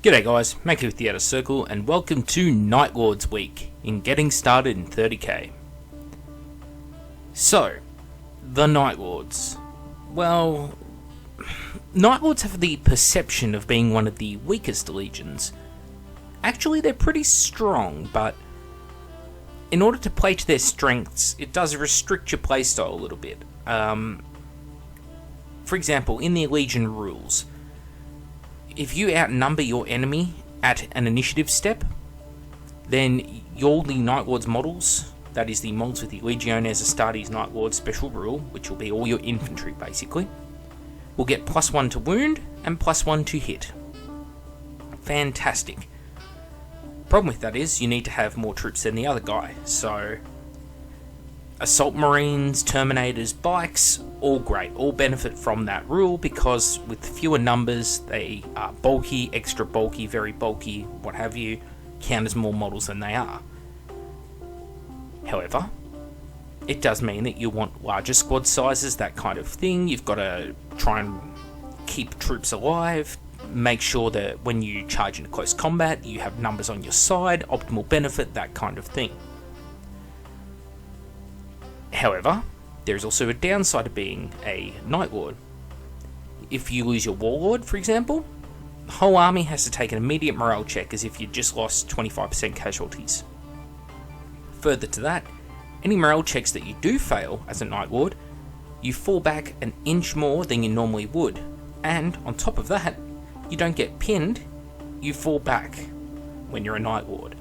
G'day guys, Mackie with the Outer Circle, and welcome to Night Lords Week in Getting Started in 30k. So, the Night Lords. Well, Night Lords have the perception of being one of the weakest legions. Actually, they're pretty strong, but in order to play to their strengths, it does restrict your playstyle a little bit. For example, in the Legion rules, if you outnumber your enemy at an initiative step, then all the Night Lords models, that is the models with the Legiones Astartes Night Lord special rule, which will be all your infantry basically, will get +1 to wound and +1 to hit. Fantastic. Problem with that is you need to have more troops than the other guy, so Assault Marines, Terminators, Bikes, all great, all benefit from that rule because with fewer numbers they are bulky, extra bulky, very bulky, what have you, count as more models than they are. However, it does mean that you want larger squad sizes, that kind of thing. You've got to try and keep troops alive, make sure that when you charge into close combat you have numbers on your side, optimal benefit, that kind of thing. However, there is also a downside of being a Night Lord. If you lose your Warlord, for example, the whole army has to take an immediate morale check as if you just lost 25% casualties. Further to that, any morale checks that you do fail as a Night Lord, you fall back an inch more than you normally would, and on top of that, you don't get pinned, you fall back when you're a Night Lord.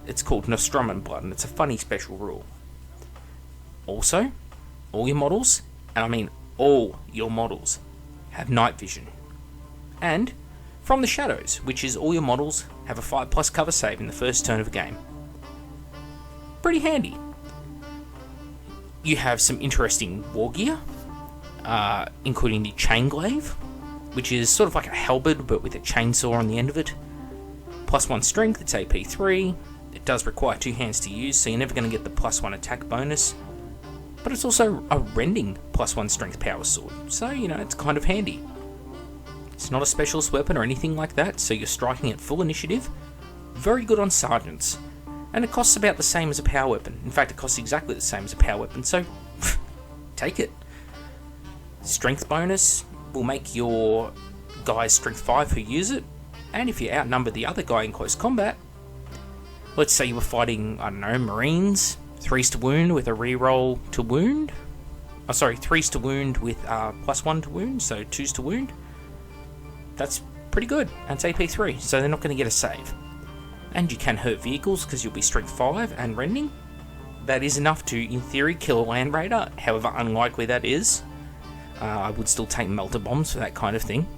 It's called Nostroman Blood, and it's a funny special rule. Also, all your models, and I mean all your models, have night vision. And From the Shadows, which is all your models have a 5+ cover save in the first turn of a game. Pretty handy. You have some interesting war gear, including the Chainglaive, which is sort of like a halberd but with a chainsaw on the end of it. +1 strength, it's AP 3. It does require 2 hands to use, so you're never going to get the +1 attack bonus. But it's also a rending +1 strength power sword, so it's kind of handy. It's not a specialist weapon or anything like that, so you're striking at full initiative. Very good on sergeants, and it costs about the same as a power weapon. In fact, it costs exactly the same as a power weapon, so take it. Strength bonus will make your guys strength 5 who use it, and if you outnumber the other guy in close combat, let's say you were fighting, Marines, 3s to wound with a reroll to wound. 3s to wound with +1 to wound, so 2s to wound. That's pretty good. That's AP 3, so they're not going to get a save. And you can hurt vehicles because you'll be strength 5 and rending. That is enough to, in theory, kill a Land Raider, however unlikely that is. I would still take melter bombs for that kind of thing.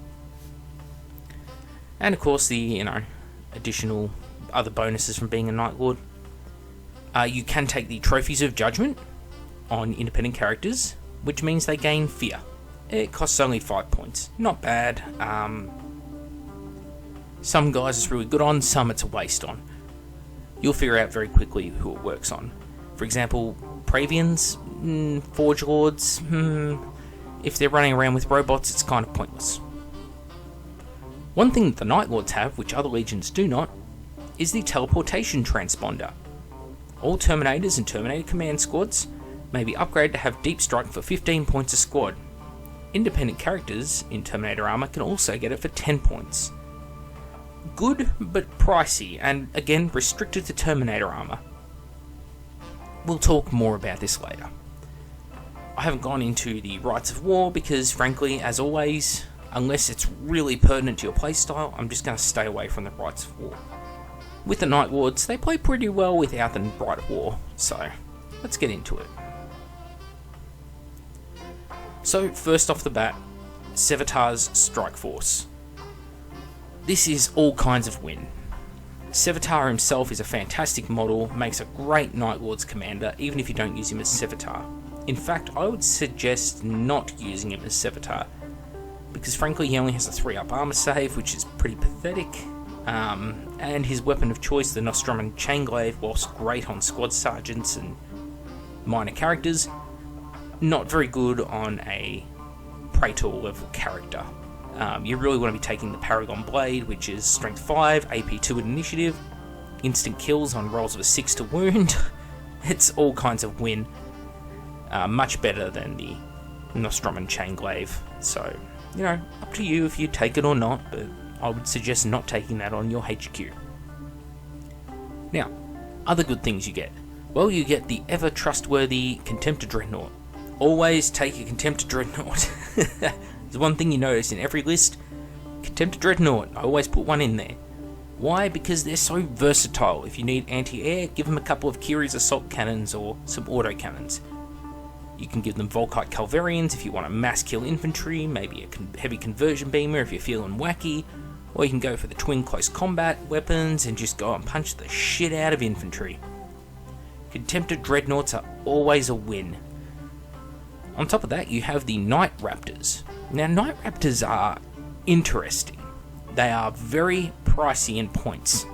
And of course the, additional other bonuses from being a Night Lord. You can take the Trophies of Judgment on independent characters, which means they gain Fear. It costs only 5 points. Not bad. Some guys it's really good on, some it's a waste on. You'll figure out very quickly who it works on. For example, Praevians, Forge Lords, if they're running around with robots, it's kind of pointless. One thing that the Night Lords have, which other legions do not, is the Teleportation Transponder. All Terminators and Terminator Command squads may be upgraded to have Deep Strike for 15 points a squad. Independent characters in Terminator armor can also get it for 10 points. Good, but pricey, and again restricted to Terminator armor. We'll talk more about this later. I haven't gone into the Rites of War because, frankly, as always, unless it's really pertinent to your playstyle, I'm just going to stay away from the Rites of War. With the Night Lords, they play pretty well without the Rite of War, so let's get into it. So, first off the bat, Sevatar's Strike Force. This is all kinds of win. Sevatar himself is a fantastic model, makes a great Night Lords commander, even if you don't use him as Sevatar. In fact, I would suggest not using him as Sevatar, because frankly he only has a 3-up armor save, which is pretty pathetic, and his weapon of choice, the Nostroman Chainglaive, whilst great on squad sergeants and minor characters, not very good on a Praetor level character. You really want to be taking the Paragon Blade, which is Strength 5, AP 2 at Initiative, instant kills on rolls of a 6 to wound. It's all kinds of win. Much better than the Nostroman Chainglaive. So, you know, up to you if you take it or not, but I would suggest not taking that on your HQ. Now, other good things you get. Well, you get the ever trustworthy Contemptor Dreadnought. Always take a Contemptor Dreadnought. There's one thing you notice in every list, Contemptor Dreadnought. I always put one in there. Why? Because they're so versatile. If you need anti-air, give them a couple of Kiri's Assault Cannons or some autocannons. You can give them Volkite Calvarians if you want to mass kill infantry, maybe a heavy conversion beamer if you're feeling wacky, or you can go for the twin close combat weapons and just go and punch the shit out of infantry. Contemptor Dreadnoughts are always a win. On top of that, you have the Night Raptors. Now, Night Raptors are interesting. They are very pricey in points,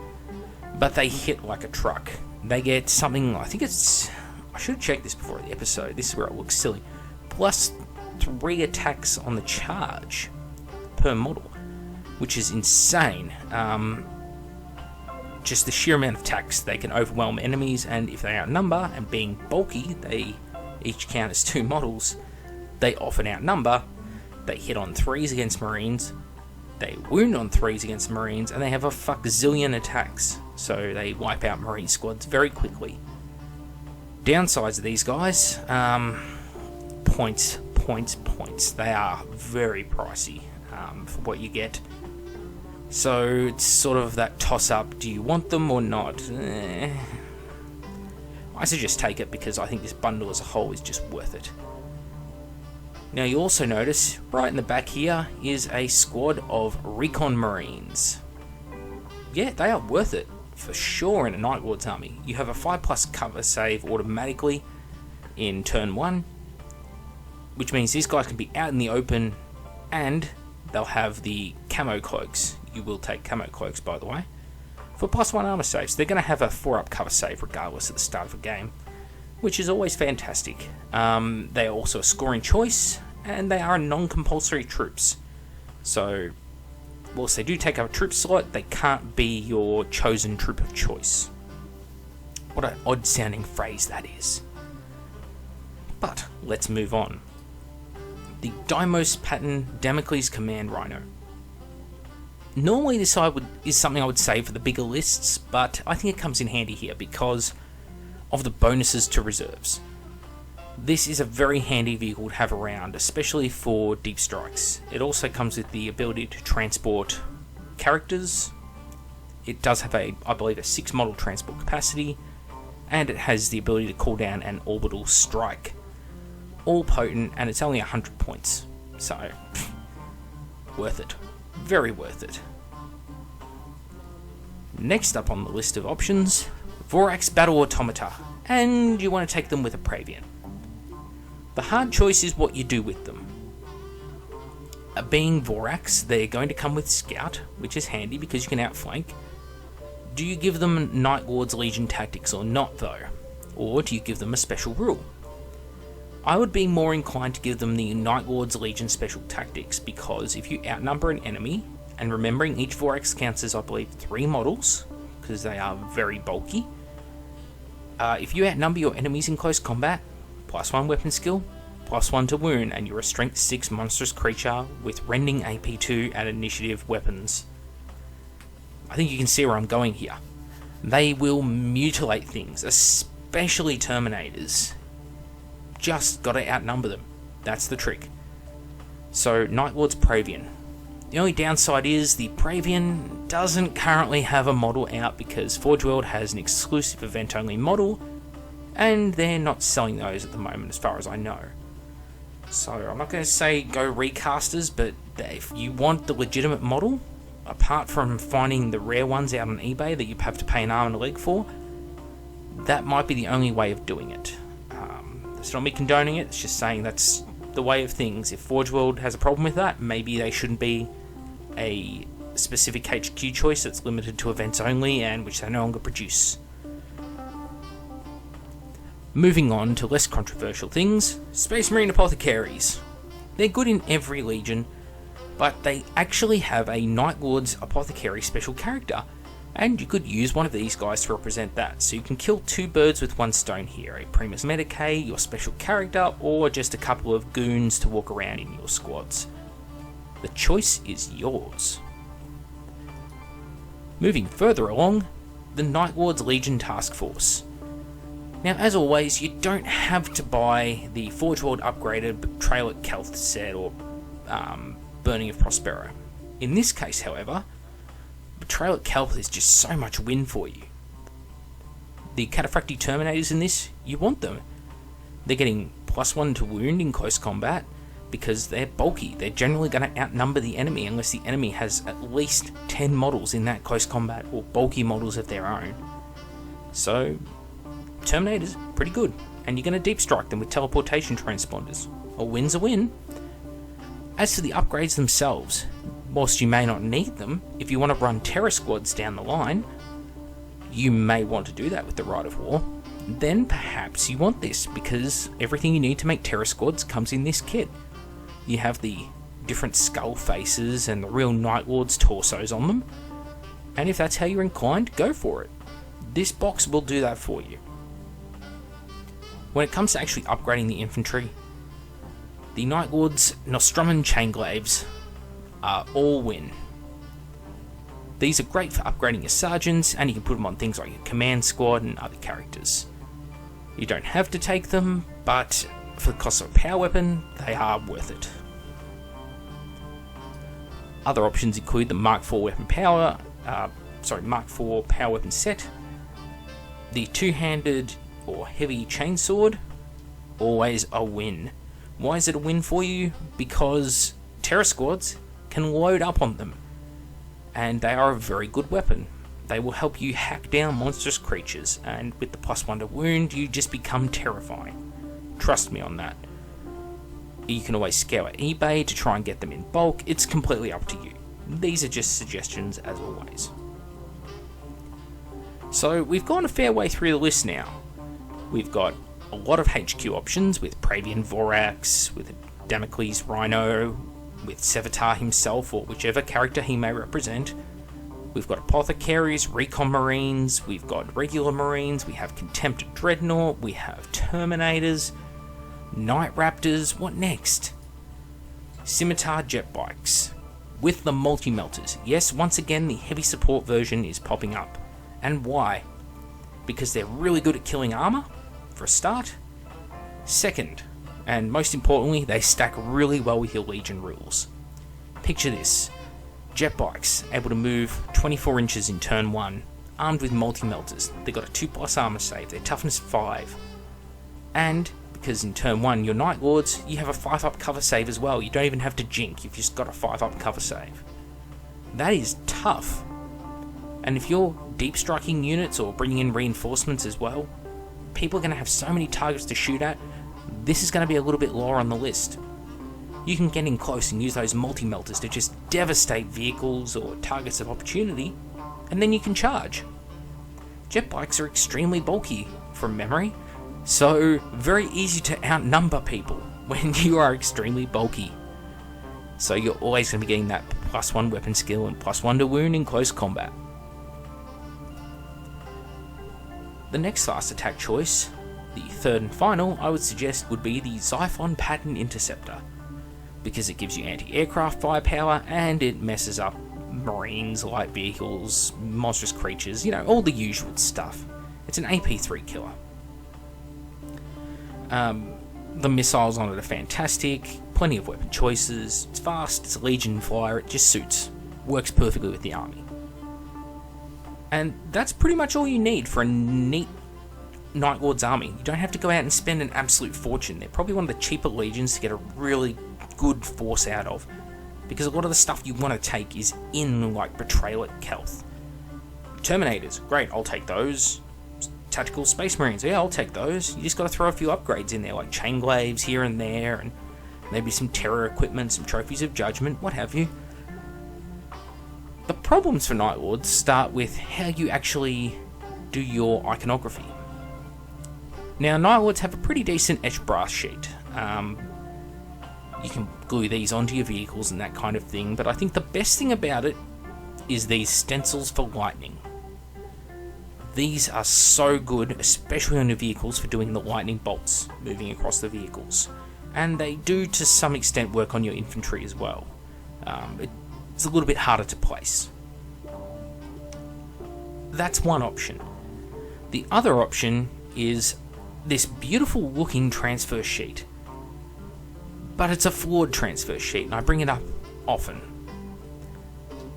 but they hit like a truck. They get something, I should have checked this before the episode, this is where it looks silly, plus 3 attacks on the charge per model, which is insane. Just the sheer amount of attacks, they can overwhelm enemies, and if they outnumber, and being bulky, they each count as 2 models, they often outnumber, they hit on 3s against Marines, they wound on 3s against Marines, and they have a fuck-zillion attacks, so they wipe out Marine squads very quickly. Downsides of these guys, points. They are very pricey for what you get. So it's sort of that toss-up, do you want them or not? I suggest take it because I think this bundle as a whole is just worth it. Now you also notice, right in the back here is a squad of Recon Marines. Yeah, they are worth it, for sure, in a Night Lord's army. You have a 5+ cover save automatically in turn 1, which means these guys can be out in the open, and they'll have the camo cloaks. You will take camo cloaks, by the way, for +1 armor saves. They're going to have a 4-up cover save regardless at the start of a game, which is always fantastic. They are also a scoring choice, and they are non-compulsory troops. So, whilst they do take up a troop slot, they can't be your chosen troop of choice. What an odd sounding phrase that is. But, let's move on. The Deimos Pattern Damocles Command Rhino. Normally this is something I would save for the bigger lists, but I think it comes in handy here because of the bonuses to reserves. This is a very handy vehicle to have around, especially for deep strikes. It also comes with the ability to transport characters. It does have I believe a 6 model transport capacity, and it has the ability to call down an orbital strike. All potent, and it's only 100 points, so worth it. Very worth it. Next up on the list of options, Vorax Battle Automata, and you want to take them with a Praevian. The hard choice is what you do with them. Being Vorax, they're going to come with Scout, which is handy because you can outflank. Do you give them Night Lord's Legion tactics or not though? Or do you give them a special rule? I would be more inclined to give them the Night Lord's Legion special tactics because if you outnumber an enemy, and remembering each Vorax counts as I believe 3 models, because they are very bulky, if you outnumber your enemies in close combat, +1 weapon skill, +1 to wound, and you're a strength 6 monstrous creature with rending AP2 and initiative weapons. I think you can see where I'm going here. They will mutilate things, especially Terminators. Just gotta outnumber them. That's the trick. So, Night Lord's Praevian. The only downside is the Praevian doesn't currently have a model out because Forge World has an exclusive event-only model, and they're not selling those at the moment as far as I know. So, I'm not going to say go recasters, but if you want the legitimate model, apart from finding the rare ones out on eBay that you have to pay an arm and a leg for, that might be the only way of doing it. It's not me condoning it, it's just saying that's the way of things. If Forge World has a problem with that, maybe they shouldn't be a specific HQ choice that's limited to events only and which they no longer produce. Moving on to less controversial things, Space Marine Apothecaries. They're good in every legion, but they actually have a Night Lord's Apothecary special character, and you could use one of these guys to represent that. So you can kill two birds with one stone here, a Primus Medicae, your special character, or just a couple of goons to walk around in your squads. The choice is yours. Moving further along, the Night Lord's Legion Task Force. Now, as always, you don't have to buy the Forge World upgraded Betrayal at Kelth set or Burning of Prospero. In this case, however, Betrayal at Kelth is just so much win for you. The Cataphractii Terminators in this, you want them. They're getting +1 to wound in close combat because they're bulky. They're generally going to outnumber the enemy unless the enemy has at least 10 models in that close combat or bulky models of their own. So, Terminators, pretty good. And you're going to deep strike them with teleportation transponders. A win's a win. As to the upgrades themselves, whilst you may not need them, if you want to run Terror squads down the line, you may want to do that with the Rite of War. Then perhaps you want this, because everything you need to make Terror squads comes in this kit. You have the different skull faces and the real Night Lord's torsos on them, and if that's how you're inclined, go for it. This box will do that for you. When it comes to actually upgrading the infantry, the Night Lord's Nostraman Chainglaves are all win. These are great for upgrading your sergeants, and you can put them on things like your command squad and other characters. You don't have to take them, but for the cost of a power weapon, they are worth it. Other options include the Mark IV power weapon set, the two-handed or heavy chainsword, always a win. Why is it a win for you? Because Terror squads can load up on them, and they are a very good weapon. They will help you hack down monstrous creatures, and with the +1 to wound, you just become terrifying. Trust me on that. You can always scour eBay to try and get them in bulk. It's completely up to you. These are just suggestions, as always. So we've gone a fair way through the list now. We've got a lot of HQ options with Praevian Vorax, with Damocles Rhino, with Sevatar himself or whichever character he may represent. We've got Apothecaries, Recon Marines, we've got regular Marines, we have Contempt Dreadnought, we have Terminators, Night Raptors. What next? Scimitar Jet Bikes with the multi-melters. Yes, once again the heavy support version is popping up. And why? Because they're really good at killing armor, for a start. Second, and most importantly, they stack really well with your Legion rules. Picture this: jet bikes able to move 24 inches in turn 1, armed with multi-melters. They've got a 2+ armor save, their toughness 5. And because in turn 1 you're Night Lords, you have a 5+ cover save as well. You don't even have to jink, you've just got a 5+ cover save. That is tough. And if you're deep striking units or bringing in reinforcements as well, people are going to have so many targets to shoot at, this is going to be a little bit lower on the list. You can get in close and use those multi-melters to just devastate vehicles or targets of opportunity, and then you can charge. Jet bikes are extremely bulky from memory, so very easy to outnumber people when you are extremely bulky. So you're always going to be getting that +1 weapon skill and +1 to wound in close combat. The next fast attack choice, the third and final, I would suggest would be the Xiphon Pattern Interceptor, because it gives you anti-aircraft firepower and it messes up marines, light vehicles, monstrous creatures, all the usual stuff. It's an AP3 killer. The missiles on it are fantastic, plenty of weapon choices, it's fast, it's a Legion flyer, it just suits. Works perfectly with the army. And that's pretty much all you need for a neat Night Lord's army. You don't have to go out and spend an absolute fortune. They're probably one of the cheaper legions to get a really good force out of, because a lot of the stuff you want to take is in, like Betrayal at Kelth. Terminators, great, I'll take those. Tactical Space Marines, yeah, I'll take those. You just got to throw a few upgrades in there, like Chainglaves here and there, and maybe some terror equipment, some Trophies of Judgment, what have you. The problems for Night Lords start with how you actually do your iconography. Now, Night Lords have a pretty decent etched brass sheet. You can glue these onto your vehicles and that kind of thing, but I think the best thing about it is these stencils for lightning. These are so good, especially on your vehicles, for doing the lightning bolts moving across the vehicles. And they do, to some extent, work on your infantry as well. It's a little bit harder to place. That's one option. The other option is this beautiful looking transfer sheet. But it's a flawed transfer sheet, and I bring it up often.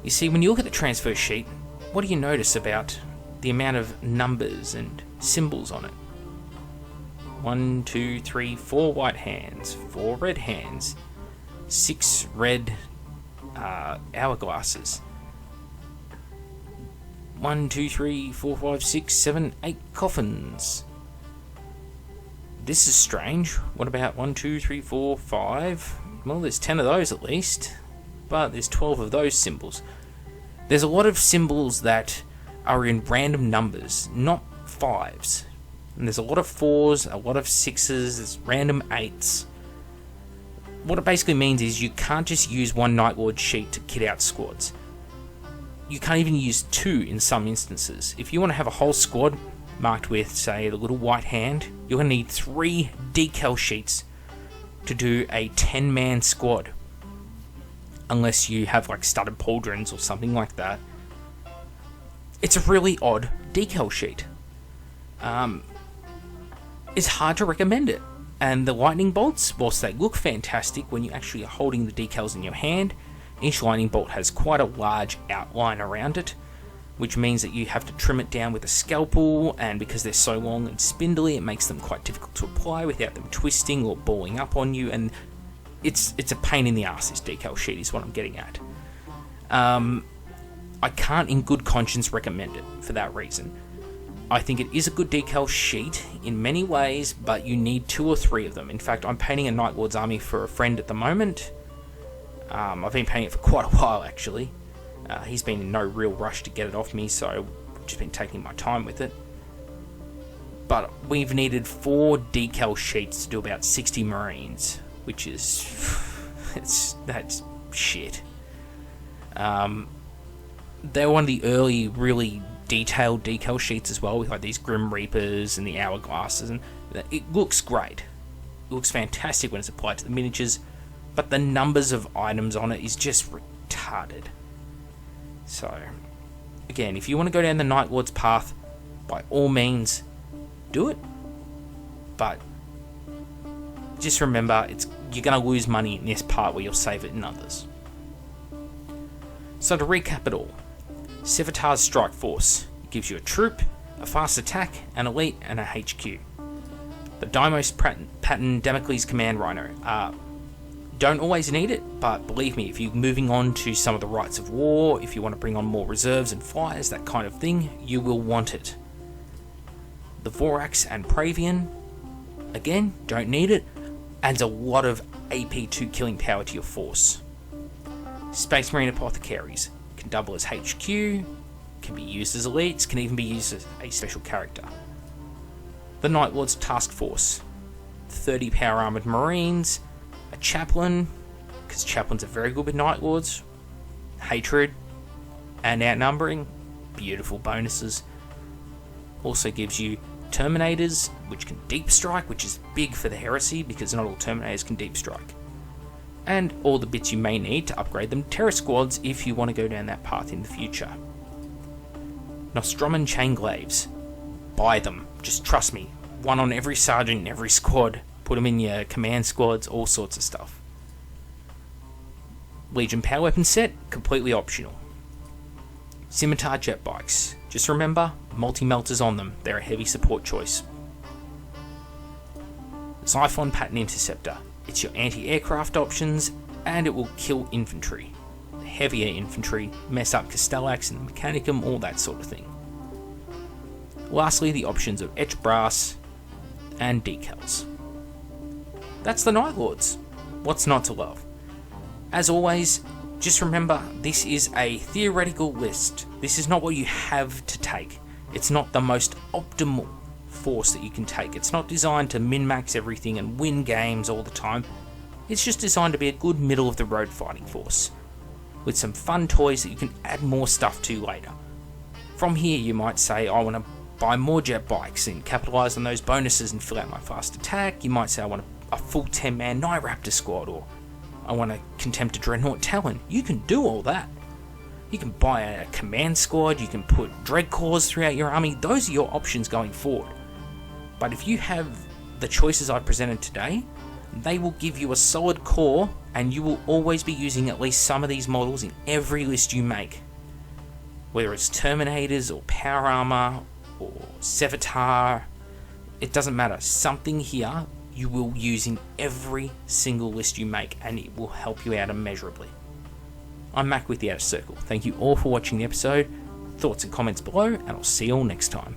You see, when you look at the transfer sheet, what do you notice about the amount of numbers and symbols on it? 1, 2, 3, 4 white hands, 4 red hands, 6 red hourglasses. 1, 2, 3, 4, 5, 6, 7, 8 coffins. This is strange. What about 1, 2, 3, 4, 5? Well, there's 10 of those at least, but there's 12 of those symbols. There's a lot of symbols that are in random numbers, not 5s. And there's a lot of 4s, a lot of 6s, there's random 8s. What it basically means is you can't just use one Night Lord sheet to kit out squads. You can't even use 2 in some instances. If you want to have a whole squad marked with, say, the little white hand, you're going to need 3 decal sheets to do a 10-man squad. Unless you have like studded pauldrons or something like that. It's a really odd decal sheet. It's hard to recommend it. And the lightning bolts, whilst they look fantastic when you actually are holding the decals in your hand, each lightning bolt has quite a large outline around it, which means that you have to trim it down with a scalpel, and because they're so long and spindly, it makes them quite difficult to apply without them twisting or balling up on you, and it's a pain in the ass, this decal sheet is what I'm getting at. I can't in good conscience recommend it for that reason. I think it is a good decal sheet in many ways, but you need 2 or 3 of them. In fact, I'm painting a Night Lord's army for a friend at the moment. I've been painting it for quite a while, actually. He's been in no real rush to get it off me, so I've just been taking my time with it. But we've needed 4 decal sheets to do about 60 Marines, which is... that's shit. They're one of the early, really detailed decal sheets as well, with like these Grim Reapers and the hourglasses, and it looks great. It looks fantastic when it's applied to the miniatures, but the numbers of items on it is just retarded. So, again, if you want to go down the Night Lord's path, by all means, do it. But just remember, you're going to lose money in this part where you'll save it in others. So to recap it all, Sevatar's Strike Force gives you a troop, a fast attack, an elite, and a HQ. The Deimos pattern Damocles Command Rhino. Don't always need it, but believe me, if you're moving on to some of the Rites of War, if you want to bring on more reserves and flyers, that kind of thing, you will want it. The Vorax and Pravian, again, don't need it, adds a lot of AP2 killing power to your force. Space Marine Apothecaries can double as HQ, can be used as elites, can even be used as a special character. The Night Lord's Task Force, 30 power armoured Marines, a Chaplain, because Chaplains are very good with Night Lords, Hatred, and Outnumbering, beautiful bonuses. Also gives you Terminators, which can deep strike, which is big for the Heresy, because not all Terminators can deep strike. And all the bits you may need to upgrade them to Terror Squads if you want to go down that path in the future. Nostroman Chainglaves. Buy them. Just trust me. One on every sergeant in every squad. Put them in your command squads, all sorts of stuff. Legion Power Weapon Set, completely optional. Scimitar Jet Bikes. Just remember, multi-melters on them. They're a heavy support choice. Xiphon Pattern Interceptor. It's your anti-aircraft options, and it will kill infantry. Heavier infantry, mess up Castellax and the Mechanicum, all that sort of thing. Lastly, the options of Etch Brass and Decals. That's the Night Lords. What's not to love? As always, just remember, this is a theoretical list. This is not what you have to take. It's not the most optimal force that you can take. It's not designed to min-max everything and win games all the time. It's just designed to be a good middle of the road fighting force, with some fun toys that you can add more stuff to later. From here you might say, I want to buy more jet bikes and capitalise on those bonuses and fill out my fast attack. You might say, I want a full 10-man Night Raptor squad, or I want a Contemptor Dreadnought Talon. You can do all that. You can buy a command squad, you can put Dreadclaws throughout your army. Those are your options going forward. But if you have the choices I presented today, they will give you a solid core, and you will always be using at least some of these models in every list you make. Whether it's Terminators or Power Armor or Sevatar, it doesn't matter. Something here you will use in every single list you make, and it will help you out immeasurably. I'm Mac with the Outer Circle. Thank you all for watching the episode. Thoughts and comments below, and I'll see you all next time.